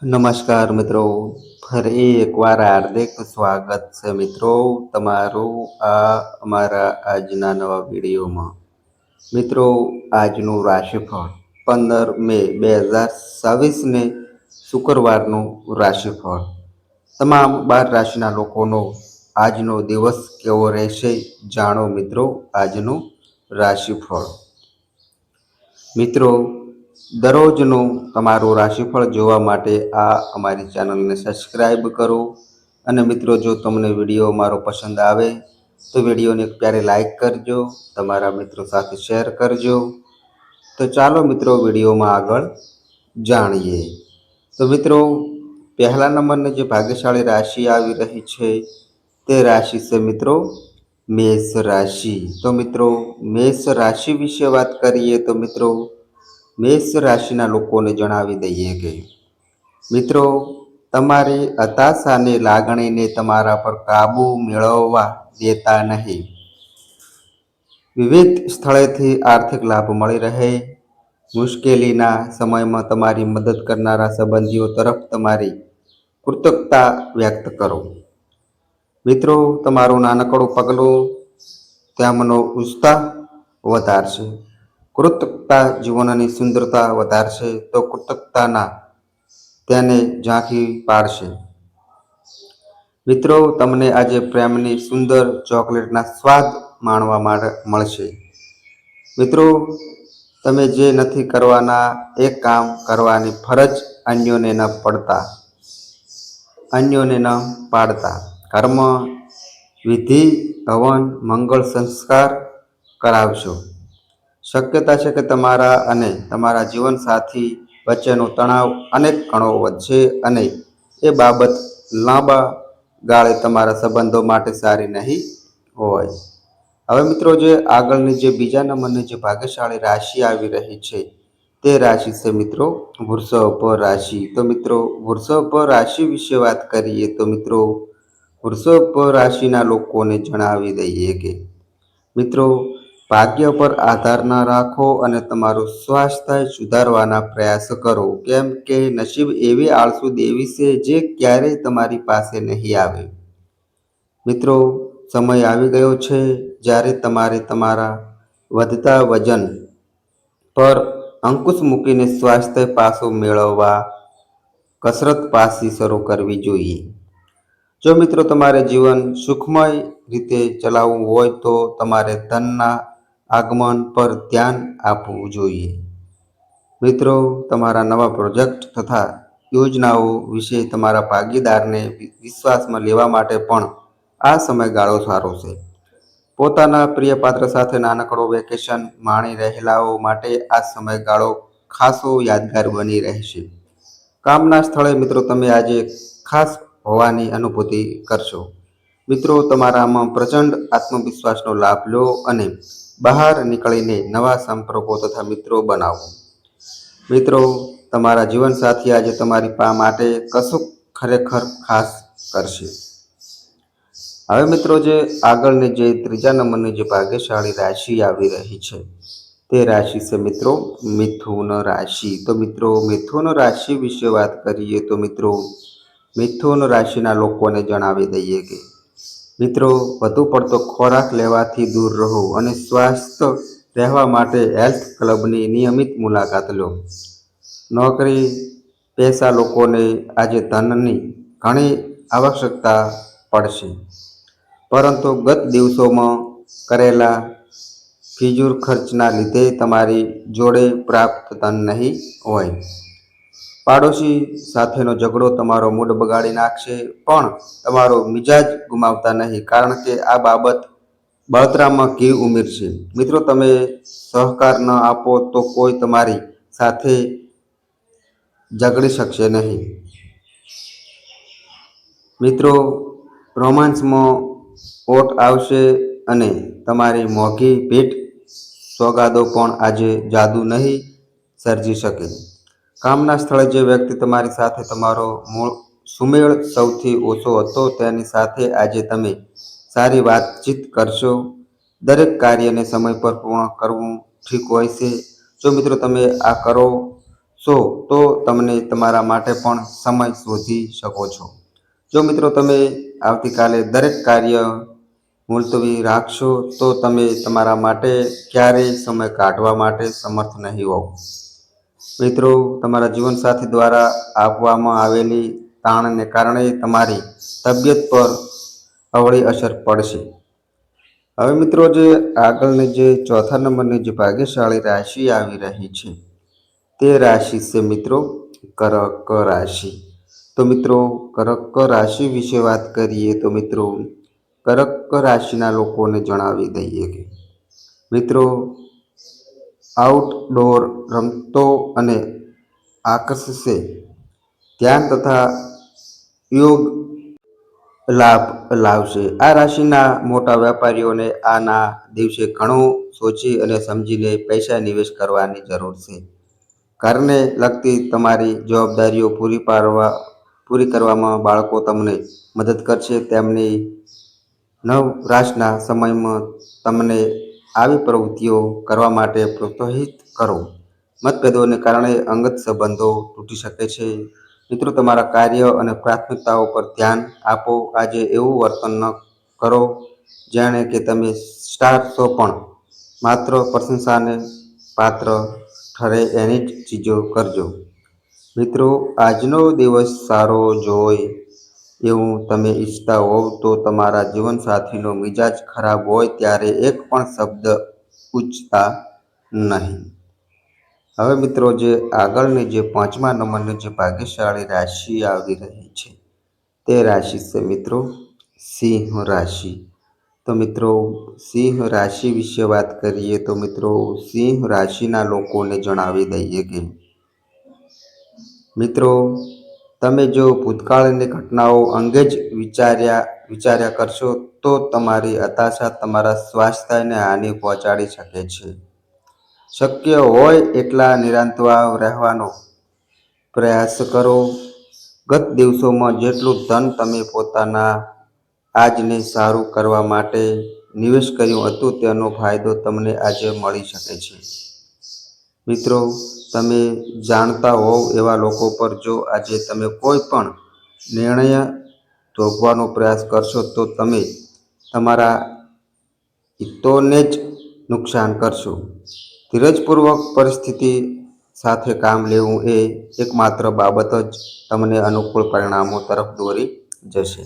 નમસ્કાર મિત્રો, ફરી એકવાર હાર્દિક સ્વાગત છે મિત્રો તમારું આ અમારા આજના નવા વિડીયોમાં. મિત્રો, આજનું રાશિફળ 15 મે 2026ને શુક્રવારનું રાશિફળ. તમામ 12 રાશિના લોકોનો આજનો દિવસ કેવો રહેશે જાણો મિત્રો આજનું રાશિફળ. મિત્રો, દરરોજનું તમારું રાશિફળ જોવા માટે આ અમારી ચેનલને સબસ્ક્રાઈબ કરો. અને મિત્રો, જો તમને વિડીયો મારો પસંદ આવે તો વિડીયોને એક પ્યારે લાઈક કરજો, તમારા મિત્રો સાથે શેર કરજો. તો ચાલો મિત્રો વિડીયોમાં આગળ જાણીએ. તો મિત્રો, પહેલા નંબરની જે ભાગ્યશાળી રાશિ આવી રહી છે તે રાશિ છે મિત્રો મેષ રાશિ. તો મિત્રો, મેષ રાશિ વિશે વાત કરીએ તો મિત્રો, મેષ રાશિના લોકોને જણાવી દઈએ કે મિત્રો, તમારી હતાશાની લાગણીને તમારા પર કાબૂ મેળવવા દેતા નહીં. વિવિધ સ્થળેથી આર્થિક લાભ મળી રહે. મુશ્કેલીના સમયમાં તમારી મદદ કરનારા સંબંધીઓ તરફ તમારી કૃતજ્ઞતા વ્યક્ત કરો. મિત્રો, તમારું નાનકડું પગલું તેમનો ઉત્સાહ વધારશે. કૃતજ્ઞતા જીવનની સુંદરતા વધારશે તો કૃતજ્ઞતાના તેને ઝાંખી પાડશે. મિત્રો, તમને આજે પ્રેમની સુંદર ચોકલેટના સ્વાદ માણવા મળશે. મિત્રો, તમે જે નથી કરવાના એ કામ કરવાની ફરજ અન્યોને ન પાડતા. કર્મ વિધિ હવન મંગળ સંસ્કાર કરાવશો. શક્યતા છે કે તમારા અને તમારા જીવનસાથી વચ્ચેનો તણાવ અનેક ગણો વધશે અને એ બાબત લાંબા ગાળે તમારા સંબંધો માટે સારી નહીં હોય. હવે મિત્રો, જે આગળની જે બીજા નંબરની જે ભાગ્યશાળી રાશિ આવી રહી છે તે રાશિ છે મિત્રો વૃષભ રાશિ. તો મિત્રો, વૃષભ રાશિ વિશે વાત કરીએ તો મિત્રો, વૃષભ રાશિના લોકોને જણાવી દઈએ કે મિત્રો, ભાગ્ય પર આધાર ન રાખો અને તમારું સ્વાસ્થ્ય સુધારવાના પ્રયાસ કરો. કેમ કે નસીબ એવી આળસુ દેવી છે જે ક્યારેય તમારી પાસે નહીં આવે. મિત્રો, સમય આવી ગયો છે જ્યારે તમારે તમારા વધતા વજન પર અંકુશ મૂકીને સ્વાસ્થ્ય પાછું મેળવવા કસરત પાછી શરૂ કરવી જોઈએ. જો મિત્રો, તમારે જીવન સુખમય રીતે ચલાવવું હોય તો તમારે ધનના આગમન પર ધ્યાન આપવું જોઈએ. મિત્રો, તમારા નવા પ્રોજેક્ટ તથા યોજનાઓ વિશે તમારા ભાગીદારને વિશ્વાસમાં લેવા માટે પણ આ સમયગાળો સારો છે. પોતાના પ્રિય પાત્ર સાથે નાનકડો વેકેશન માણી રહેલાઓ માટે આ સમયગાળો ખાસો યાદગાર બની રહેશે. કામના સ્થળે મિત્રો, તમે આજે ખાસ હોવાની અનુભૂતિ કરશો. મિત્રો, તમારામાં પ્રચંડ આત્મવિશ્વાસનો લાભ લો અને બહાર નીકળીને નવા સંપર્કો તથા મિત્રો બનાવો. મિત્રો, તમારા જીવનસાથી આજે તમારી માટે કશું ખરેખર ખાસ કરશે. હવે મિત્રો, જે આગળની જે ત્રીજા નંબરની જે ભાગ્યશાળી રાશિ આવી રહી છે તે રાશિ છે મિત્રો મિથુન રાશિ. તો મિત્રો, મિથુન રાશિ વિશે વાત કરીએ તો મિત્રો, મિથુન રાશિના લોકોને જણાવી દઈએ કે મિત્રો, વધુ પડતો ખોરાક લેવાથી દૂર રહો અને સ્વસ્થ રહેવા માટે હેલ્થ ક્લબની નિયમિત મુલાકાત લો. નોકરી પેશા લોકોને આજે ધનની ઘણી આવશ્યકતા પડશે, પરંતુ ગત દિવસોમાં કરેલા ફિજૂલ ખર્ચના લીધે તમારી જોડે પ્રાપ્ત ધન નહીં હોય. પાડોશી સાથેનો ઝઘડો તમારો મૂડ બગાડી નાખશે, પણ તમારો મિજાજ ગુમાવતા નહીં, કારણ કે આ બાબત બળતરામાં ઘી ઉમેરશે. મિત્રો, તમે સહકાર ન આપો તો કોઈ તમારી સાથે ઝઘડી શકશે નહીં. મિત્રો, રોમાન્સમાં ઓટ આવશે અને તમારી મોંઘી ભેટ સોગાદો પણ આજે જાદુ નહીં સર્જી શકે. કામના સ્થળે જે વ્યક્તિ તમારી સાથે તમારો સુમેળ સૌથી ઓછો હતો તેની સાથે આજે તમે સારી વાતચીત કરશો. દરેક કાર્યને સમય પર પૂર્ણ કરવું ઠીક હોય છે. જો મિત્રો તમે આ કરો તો તમને તમારા માટે પણ સમય શોધી શકો છો. જો મિત્રો તમે આવતીકાલે દરેક કાર્ય મુલતવી રાખશો તો તમે તમારા માટે ક્યારેય સમય કાઢવા માટે સમર્થ નહીં હોવ. મિત્રો, તમારા જીવનસાથી દ્વારા આપવામાં આવેલી તાણને કારણે તમારી તબિયત પર અવળી અસર પડશે. હવે મિત્રો, જે આગળની જે ચોથા નંબરની જે ભાગ્યશાળી રાશિ આવી રહી છે તે રાશિ છે મિત્રો કર્ક રાશિ. તો મિત્રો, કર્ક રાશિ વિશે વાત કરીએ તો મિત્રો, કર્ક રાશિના લોકોને જણાવી દઈએ કે મિત્રો, આઉટડોર રમતો અને આકર્ષશે ધ્યાન તથા યોગ લાભ લાવશે. આ રાશિના મોટા વેપારીઓને આના દિવસે ઘણું સોચી અને સમજીને પૈસા નિવેશ કરવાની જરૂર છે. ઘરને લગતી તમારી જવાબદારીઓ પૂરી કરવામાં બાળકો તમને મદદ કરશે. તેમની નવરાશના સમયમાં તમને આવી પ્રવૃત્તિઓ કરવા માટે પ્રોત્સાહિત કરો. મતભેદોને કારણે અંગત સંબંધો તૂટી શકે છે. મિત્રો, તમારા કાર્ય અને પ્રાથમિકતાઓ પર ધ્યાન આપો. આજે એવું વર્તન ન કરો જાણે કે તમે સ્ટાર છો, પણ માત્ર પ્રશંસાને પાત્ર ઠરે એની જ ચીજો કરજો. મિત્રો, આજનો દિવસ સારો જાય એવું તમે ઈચ્છતા હોવ તો તમારા જીવનસાથીનો મિજાજ ખરાબ હોય ત્યારે એક પણ શબ્દ ઉચ્ચતા નહીં. હવે મિત્રો, જે આગળની જે પાંચમા નંબરની જે ભાગ્યશાળી રાશિ આવી રહી છે તે રાશિ છે મિત્રો સિંહ રાશિ. તો મિત્રો, સિંહ રાશિ વિશે વાત કરીએ તો મિત્રો, સિંહ રાશિના લોકોને જણાવી દઈએ કે મિત્રો, તમે જો ભૂતકાળની ઘટનાઓ અંગે જ વિચાર્યા કરશો તો તમારી હતાશા તમારા સ્વાસ્થ્યને હાનિ પહોંચાડી શકે છે. શક્ય હોય એટલા નિરાંતવા રહેવાનો પ્રયાસ કરો. ગત દિવસોમાં જેટલું ધન તમે પોતાના આજને સારું કરવા માટે નિવેશ કર્યું હતું તેનો ફાયદો તમને આજે મળી શકે છે. મિત્રો, તમે જાણતા હોવ એવા લોકો પર જો આજે તમે કોઈ પણ નિર્ણય થોપવાનો પ્રયાસ કરશો તો તમે તમારા હિતોને જ નુકસાન કરશો. ધીરજપૂર્વક પરિસ્થિતિ સાથે કામ લેવું એ એકમાત્ર બાબત જ તમને અનુકૂળ પરિણામો તરફ દોરી જશે.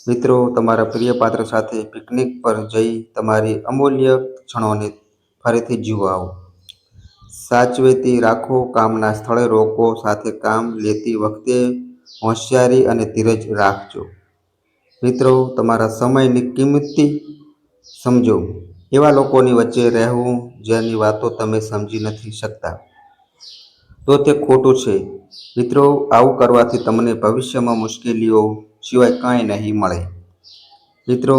મિત્રો, તમારા પ્રિય પાત્ર સાથે પિકનિક પર જઈ તમારી અમૂલ્ય ક્ષણોને ફરીથી જીવાઓ. સાચવેતી રાખો. કામના સ્થળે લોકો સાથે કામ લેતી વખતે હોશિયારી અને ધીરજ રાખજો. મિત્રો, તમારા સમયની કિંમતી સમજો. એવા લોકોની વચ્ચે રહેવું જેની વાતો તમે સમજી નથી શકતા તો તે ખોટું છે. મિત્રો, આવું કરવાથી તમને ભવિષ્યમાં મુશ્કેલીઓ સિવાય કાંઈ નહીં મળે. મિત્રો,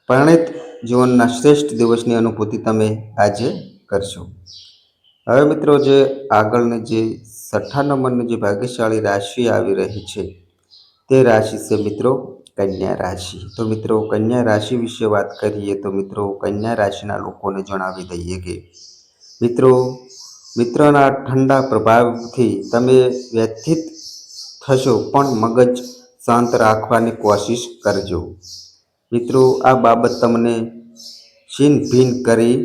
પરિણીત જીવનના શ્રેષ્ઠ દિવસની અનુભૂતિ તમે આજે કરશો. હવે મિત્રો, જે આગળની જે છઠ્ઠા નંબરની જે ભાગ્યશાળી રાશિ આવી રહી છે તે રાશિ છે મિત્રો કન્યા રાશિ. તો મિત્રો, કન્યા રાશિ વિશે વાત કરીએ તો મિત્રો, કન્યા રાશિના લોકોને જણાવી દઈએ કે મિત્રના ઠંડા પ્રભાવથી તમે વ્યથિત થશો, પણ મગજ શાંત રાખવાની કોશિશ કરજો. મિત્રો, આ બાબત તમને છીનભીન કરી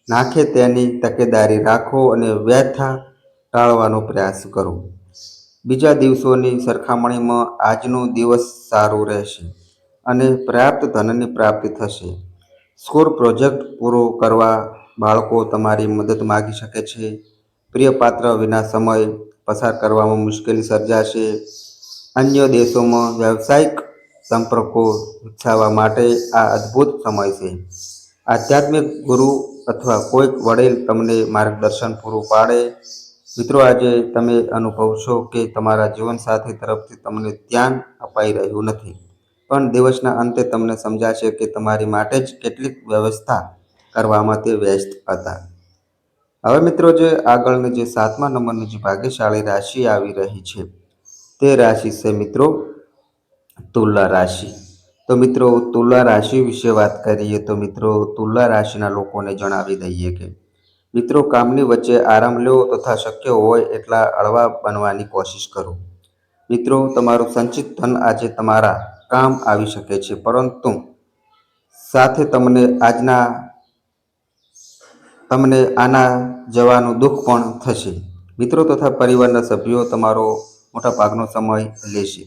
નાખે તેની તકેદારી રાખો અને વ્યથા ટાળવાનો પ્રયાસ કરો. બીજા દિવસોની સરખામણીમાં આજનો દિવસ સારું રહેશે અને પર્યાપ્ત ધનની પ્રાપ્તિ થશે. સ્કૂલ પ્રોજેક્ટ પૂરો કરવા બાળકો તમારી મદદ માગી શકે છે. પ્રિય પાત્ર વિના સમય પસાર કરવામાં મુશ્કેલી સર્જાશે. અન્ય દેશોમાં વ્યવસાયિક સંપર્કો વિકસાવવા માટે આ અદ્ભુત સમય છે. આધ્યાત્મિક ગુરુ અથવા કોઈક વડીલ તમને માર્ગદર્શન પૂરું પાડે. મિત્રો, આજે તમે અનુભવશો કે તમારા જીવનસાથી તરફથી તમને ધ્યાન અપાઈ રહ્યું નથી, પણ દિવસના અંતે તમને સમજાશે કે તમારી માટે જ કેટલીક વ્યવસ્થા કરવામાં તે વ્યસ્ત હતા. હવે મિત્રો, જે આગળની જે સાતમા નંબરની જે ભાગ્યશાળી રાશિ આવી રહી છે તે રાશિ છે મિત્રો તુલા રાશિ. તો મિત્રો તુલા રાશિ વિશે વાત કરીએ તો મિત્રો તુલા રાશિના લોકોને જણાવી દઈએ કે મિત્રો કામની વચ્ચે આરામ લો તથા શક્ય હોય એટલા હળવા બનવાની કોશિશ કરો. મિત્રો તમારું સંચિત ધન આજે તમારા કામ આવી શકે છે, પરંતુ સાથે તમને આના જવાનું દુઃખ પણ થશે. મિત્રો તથા પરિવારના સભ્યો તમારો મોટા ભાગનો સમય લેશે.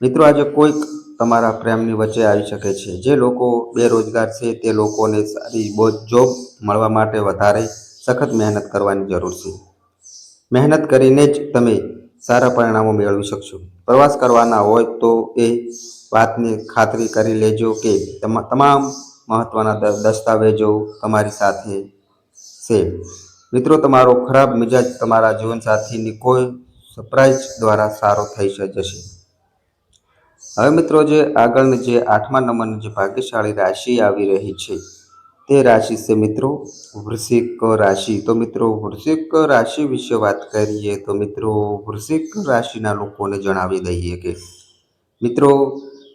મિત્રો આજે કોઈક તમારા પ્રેમની વચ્ચે આવી શકે છે. જે લોકો બેરોજગાર છે તે લોકોને સારી જોબ મળવા માટે વધારે સખત મહેનત કરવાની જરૂર છે. મહેનત કરીને જ તમે સારા પરિણામો મેળવી શકશો. પ્રવાસ કરવાના હોય તો એ વાતની ખાતરી કરી લેજો કે તમામ મહત્વના દસ્તાવેજો તમારી સાથે છે. મિત્રો તમારો ખરાબ મિજાજ તમારા જીવનસાથીની કોઈ સરપ્રાઈઝ દ્વારા સારો થઈ જશે. હવે મિત્રો જે આગળની જે 8મા નંબરની જે ભાગ્યશાળી રાશિ આવી રહી છે તે રાશિ છે મિત્રો વૃશ્ચિક રાશિ. તો મિત્રો વૃશ્ચિક રાશિ વિશે વાત કરીએ તો મિત્રો વૃશ્ચિક રાશિના લોકોને જણાવી દઈએ કે મિત્રો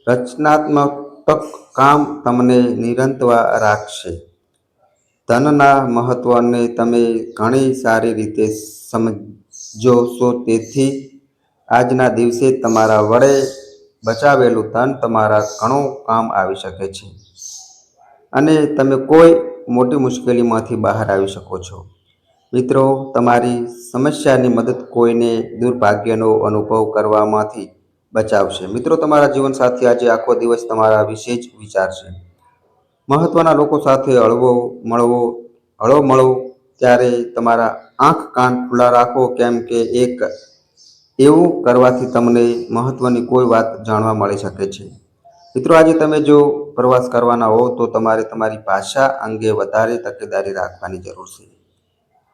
રચનાત્મક કામ તમને નિરંતર રાખશે. ધનના મહત્વને તમે ઘણી સારી રીતે સમજો છો, તેથી આજના દિવસે તમારા વડે બચાવેલું ધન તમારા ઘણું કામ આવી શકે છે અને તમે કોઈ મોટી મુશ્કેલીમાંથી બહાર આવી શકો છો. મિત્રો તમારી સમસ્યાની મદદ કોઈને દુર્ભાગ્યનો અનુભવ કરવામાંથી બચાવશે. મિત્રો તમારા જીવનસાથી આજે આખો દિવસ તમારા વિશે જ વિચારશે. મહત્વના લોકો સાથે હળવો મળો ત્યારે તમારા આંખ કાન ખુલ્લા રાખો, કેમ કે એવું કરવાથી તમને મહત્વની કોઈ વાત જાણવા મળી શકે છે. મિત્રો આજે તમે જો પ્રવાસ કરવાના હો તો તમારે તમારી ભાષા અંગે વધારે તકેદારી રાખવાની જરૂર છે.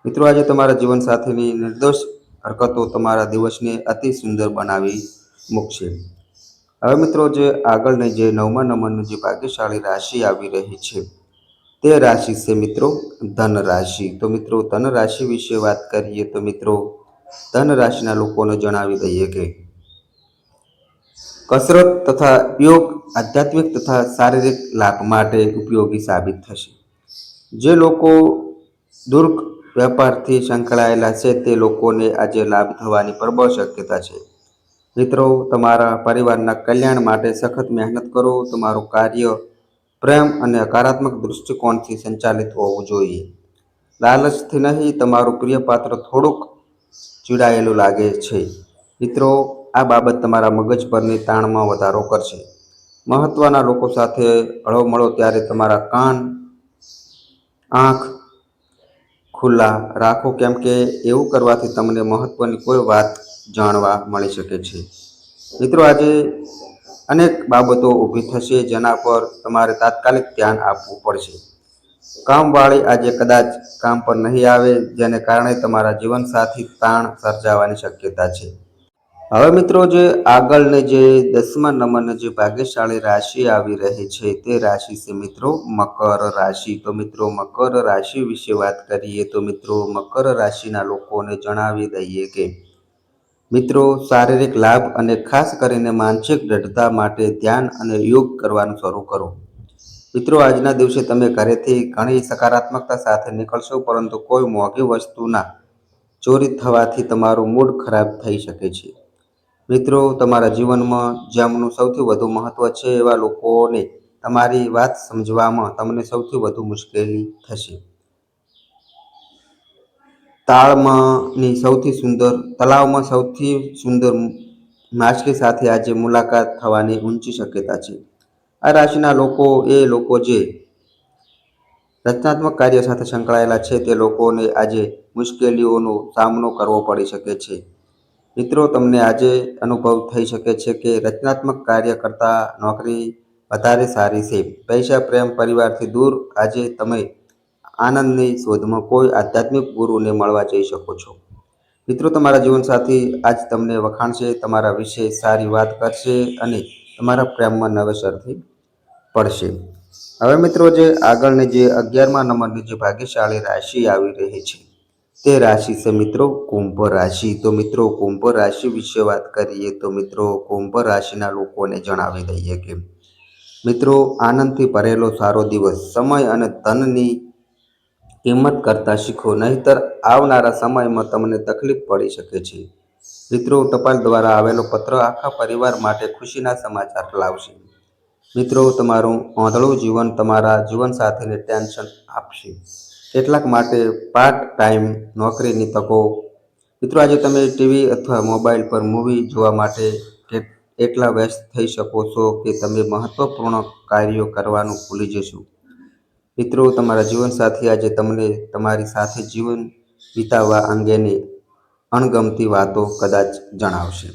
મિત્રો આજે તમારા જીવનસાથીની નિર્દોષ હરકતો તમારા દિવસને અતિ સુંદર બનાવી મૂકશે. હવે મિત્રો જે આગળની જે 9મા નંબરની જે ભાગ્યશાળી રાશિ આવી રહી છે તે રાશિ છે મિત્રો ધન રાશિ. તો મિત્રો ધન રાશિ વિશે વાત કરીએ તો મિત્રો ધન રાશિના લોકોને જણાવી દઈએ કે કસરત તથા યોગ આધ્યાત્મિક તથા શારીરિક લાભ માટે ઉપયોગી સાબિત થશે. જે લોકો દુર્ગ વેપારથી સંકળાયેલા છે તે લોકોને આજે લાભ થવાની પ્રબળ શક્યતા છે. મિત્રો તમારા પરિવારના કલ્યાણ માટે સખત મહેનત કરો. તમારું કાર્ય પ્રેમ અને હકારાત્મક દૃષ્ટિકોણથી સંચાલિત હોવું જોઈએ. લાલચથી નહીં. તમારું પ્રિય પાત્ર થોડુંક ચીડાયેલું લાગે છે. મિત્રો આ બાબત તમારા મગજ પરની તાણમાં વધારો કરશે. મહત્વના લોકો સાથે હળવો મળો ત્યારે તમારા કાન આંખ ખુલ્લા રાખો, કેમ કે એવું કરવાથી તમને મહત્વની કોઈ વાત જાણવા મળી શકે છે. મિત્રો આજે અનેક બાબતો ઊભી થશે જેના પર તમારે તાત્કાલિક ધ્યાન આપવું પડશે. કામવાળી આજે કદાચ કામ પર નહીં આવે, જેને કારણે તમારા જીવનસાથી તાણ સર્જાવાની શક્યતા છે. હવે મિત્રો જે આગળની જે 10મા નંબરની જે ભાગ્યશાળી રાશિ આવી રહી છે તે રાશિ છે મિત્રો મકર રાશિ. તો મિત્રો મકર રાશિ વિશે વાત કરીએ તો મિત્રો મકર રાશિના લોકોને જણાવી દઈએ કે મિત્રો શારીરિક લાભ અને ખાસ કરીને માનસિક દૃઢતા માટે ધ્યાન અને યોગ કરવાનું શરૂ કરો. મિત્રો આજના દિવસે તમે ઘરેથી ઘણી સકારાત્મકતા સાથે નીકળશો, પરંતુ કોઈ મોંઘી વસ્તુના ચોરી થવાથી તમારું મૂડ ખરાબ થઈ શકે છે. મિત્રો તમારા જીવનમાં જેમનું સૌથી વધુ મહત્વ છે એવા લોકોને તમારી વાત સમજવામાં તમને સૌથી વધુ મુશ્કેલી થશે. તળાવમાં સૌથી સુંદર માછલી સાથે આજે મુલાકાત થવાની ઊંચી શક્યતા છે. આ રાશિના લોકો જે રચનાત્મક કાર્ય સાથે સંકળાયેલા છે તે લોકોને આજે મુશ્કેલીઓનો સામનો કરવો પડી શકે છે. મિત્રો તમને આજે અનુભવ થઈ શકે છે કે રચનાત્મક કાર્ય કરતાં નોકરી વધારે સારી છે. પૈસા, પ્રેમ, પરિવારથી દૂર આજે તમે આનંદની શોધમાં કોઈ આધ્યાત્મિક ગુરુને મળવા જઈ શકો છો. મિત્રો તમારા જીવનસાથી આજ તમને વખાણશે, તમારા વિશે સારી વાત કરશે અને તમારા પ્રેમમાં નવેસરથી પડશે. હવે મિત્રો જે આગળની જે 11મા નંબરની જે ભાગ્યશાળી રાશિ આવી રહી છે તે રાશિ છે મિત્રો કુંભ રાશિ. તો મિત્રો કુંભ રાશિ વિશે વાત કરીએ તો મિત્રો કુંભ રાશિના લોકોને જણાવી દઈએ કે મિત્રો, આનંદથી ભરેલો સારો દિવસ. સમય અને ધનની કિંમત કરતા શીખો, નહીંતર આવનારા સમયમાં તમને તકલીફ પડી શકે છે. મિત્રો, ટપાલ દ્વારા આવેલો પત્ર આખા પરિવાર માટે ખુશીના સમાચાર લાવશે. મિત્રો, તમારું આંધળું જીવન તમારા જીવનસાથીને ટેન્શન આપશે. કેટલાક માટે પાર્ટ ટાઈમ નોકરીની તકો. મિત્રો, આજે તમે ટીવી અથવા મોબાઈલ પર મૂવી જોવા માટે એટલા વ્યસ્ત થઈ શકો છો કે તમે મહત્વપૂર્ણ કાર્યો કરવાનું ભૂલી જશો. મિત્રો, તમારા જીવનસાથી આજે તમને તમારી સાથે જીવન વિતાવવા અંગેની અણગમતી વાતો કદાચ જણાવશે.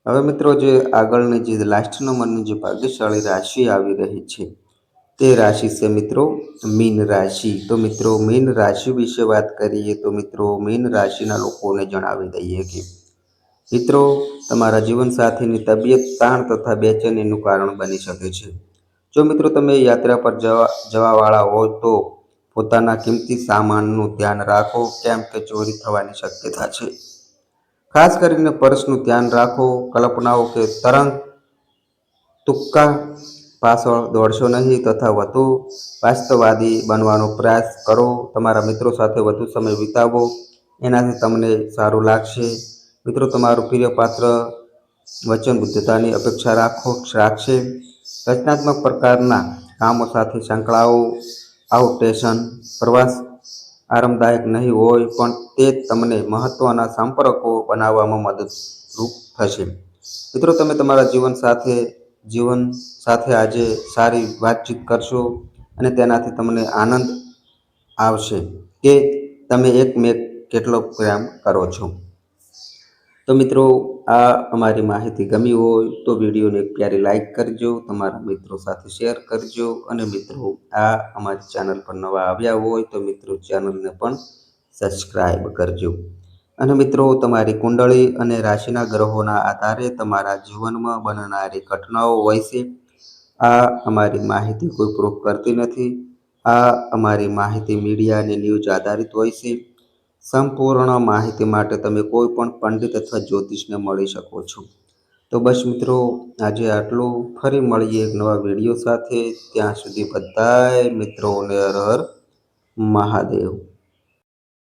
હવે મિત્રો, જે આગળની જે લાસ્ટ નંબરની જે ભાગ્યશાળી રાશિ આવી રહી છે તે રાશિ છે મિત્રો મીન રાશિ. તો મિત્રો, મીન રાશિ વિશે વાત કરીએ તો મિત્રો, મીન રાશિના લોકોને જણાવી દઈએ કે મિત્રો, તમારા જીવનસાથીની તબિયત તાણ તથા બેચેનીનું કારણ બની શકે છે. જો મિત્રો તમે યાત્રા પર જવાવાળા હો તો પોતાના કિંમતી સામાનનું ધ્યાન રાખો, કેમ કે ચોરી થવાની શક્યતા છે. ખાસ કરીને પર્સનું ધ્યાન રાખો. કલ્પનાઓ કે તરંગ તુક્કા પાછળ દોડશો નહીં તથા વધુ વાસ્તવવાદી બનવાનો પ્રયાસ કરો. તમારા મિત્રો સાથે વધુ સમય વિતાવો, એનાથી તમને સારું લાગશે. મિત્રો, તમારું પ્રિય પાત્ર વચનબદ્ધતાની અપેક્ષા રાખશે. રચનાત્મક પ્રકારના કામો સાથે સંકળાઓ. આઉટસ્ટેશન પ્રવાસ આરામદાયક નહીં હોય, પણ તે તમને મહત્વના સંપર્કો બનાવવામાં મદદરૂપ થશે. મિત્રો, તમે તમારા જીવન સાથે આજે સારી વાતચીત કરશો અને તેનાથી તમને આનંદ આવશે કે તમે એકમેક કેટલો પ્રેમ કરો છો. તો મિત્રો, આ અમારી માહિતી ગમી હોય તો વિડીયોને એક પ્યારી લાઈક કરજો, તમારા મિત્રો સાથે શેર કરજો અને મિત્રો, આ અમારી ચેનલ પર નવા આવ્યા હોય તો મિત્રો ચેનલને પણ સબસ્ક્રાઈબ કરજો. અને મિત્રો, તમારી કુંડળી અને રાશિના ગ્રહોના આધારે તમારા જીવનમાં બનનારી ઘટનાઓ હોય છે. આ અમારી માહિતી કોઈ પ્રૂફ કરતી નથી. આ અમારી માહિતી મીડિયા અને ન્યૂઝ આધારિત હોય છે. સંપૂર્ણ માહિતી માટે તમે કોઈ પણ પંડિત અથવા જ્યોતિષને મળી શકો છો. તો બસ મિત્રો, આજે આટલું. ફરી મળીએ એક નવા વિડીયો સાથે. ત્યાં સુધી બધાય મિત્રોને હર હર મહાદેવ.